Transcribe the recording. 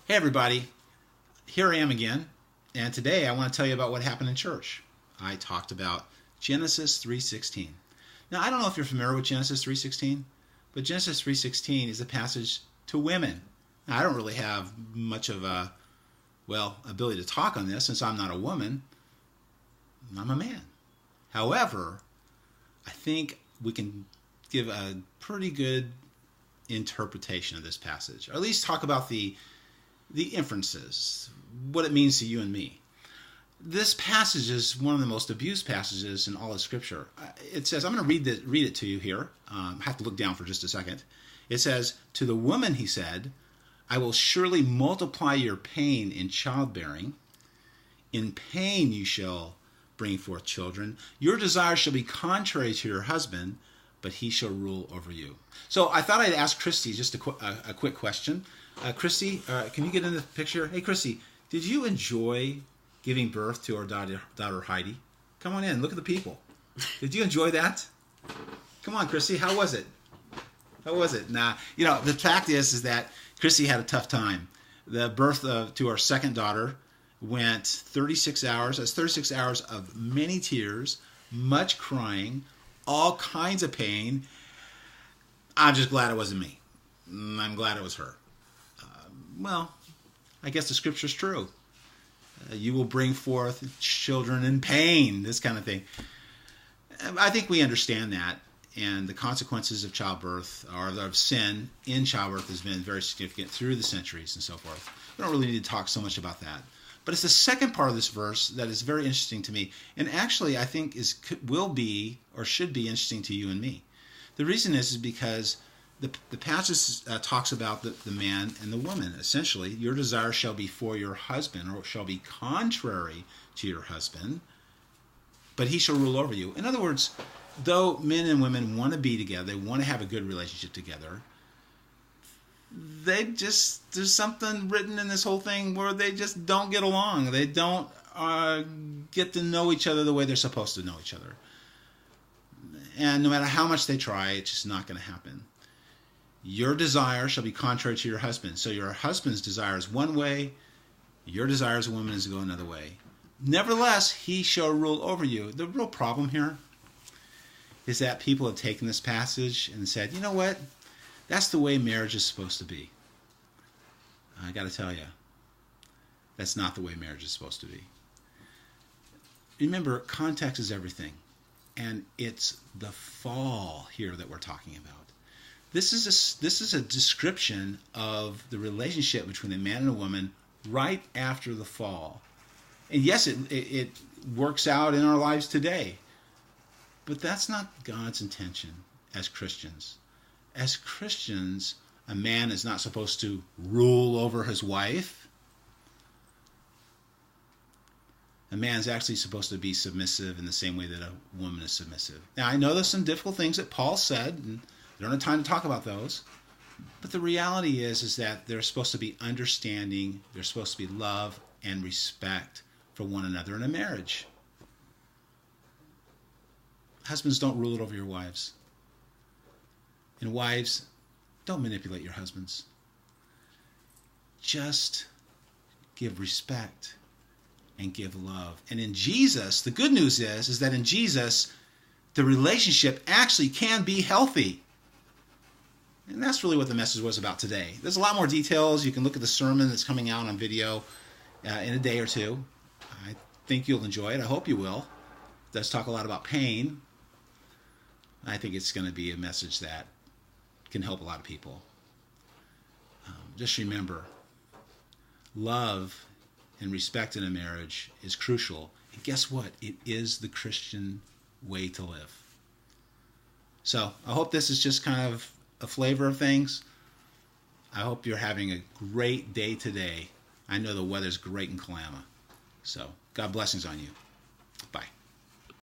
Hey everybody, here I am again, and today I want to tell you about what happened in church. I talked about Genesis 3:16. Now I don't know if you're familiar with Genesis 3:16, but Genesis 3:16 is a passage to women. Now, I don't really have much of a, ability to talk on this since I'm not a woman. I'm a man. However, I think we can give a pretty good interpretation of this passage, or at least talk about the inferences, what it means to you and me. This passage is one of the most abused passages in all of Scripture. It says, I'm going to read it to you here. I have to look down for just a second. It says, "To the woman he said, I will surely multiply your pain in childbearing. In pain you shall bring forth children. Your desire shall be contrary to your husband, but he shall rule over you." So I thought I'd ask Christy just a quick question. Christy, can you get in the picture? Hey, Christy, did you enjoy giving birth to our daughter Heidi? Come on in. Look at the people. Did you enjoy that? Come on, Christy. How was it? How was it? Nah, the fact is that Christy had a tough time. The birth to our second daughter went 36 hours. That's 36 hours of many tears, much crying, all kinds of pain. I'm just glad it wasn't me. I'm glad it was her. I guess the scripture's true. You will bring forth children in pain, this kind of thing. I think we understand that, and the consequences of childbirth, or of sin in childbirth, has been very significant through the centuries and so forth. We don't really need to talk so much about that. But it's the second part of this verse that is very interesting to me, and actually I think will be or should be interesting to you and me. The reason is because the passage talks about the man and the woman. Essentially, your desire shall be for your husband, or shall be contrary to your husband, but he shall rule over you. In other words, though men and women want to be together, they want to have a good relationship together, there's something written in this whole thing where they just don't get along. They don't get to know each other the way they're supposed to know each other. And no matter how much they try, it's just not going to happen. Your desire shall be contrary to your husband. So your husband's desire is one way, your desire as a woman is to go another way. Nevertheless, he shall rule over you. The real problem here is that people have taken this passage and said, you know what? That's the way marriage is supposed to be. I got to tell you, that's not the way marriage is supposed to be. Remember, context is everything. And it's the fall here that we're talking about. This is a description of the relationship between a man and a woman right after the fall. And yes, it works out in our lives today. But that's not God's intention as Christians. As Christians, a man is not supposed to rule over his wife. A man is actually supposed to be submissive in the same way that a woman is submissive. Now, I know there's some difficult things that Paul said, and I don't have time to talk about those. But the reality is that there's supposed to be understanding, there's supposed to be love and respect for one another in a marriage. Husbands, don't rule it over your wives. And wives, don't manipulate your husbands. Just give respect and give love. And in Jesus, the good news is that in Jesus, the relationship actually can be healthy. And that's really what the message was about today. There's a lot more details. You can look at the sermon that's coming out on video in a day or two. I think you'll enjoy it. I hope you will. It does talk a lot about pain. I think it's going to be a message that can help a lot of people. Just remember, love and respect in a marriage is crucial. And guess what? It is the Christian way to live. So I hope this is just kind of a flavor of things. I hope you're having a great day today. I know the weather's great in Kalama. So God blessings on you.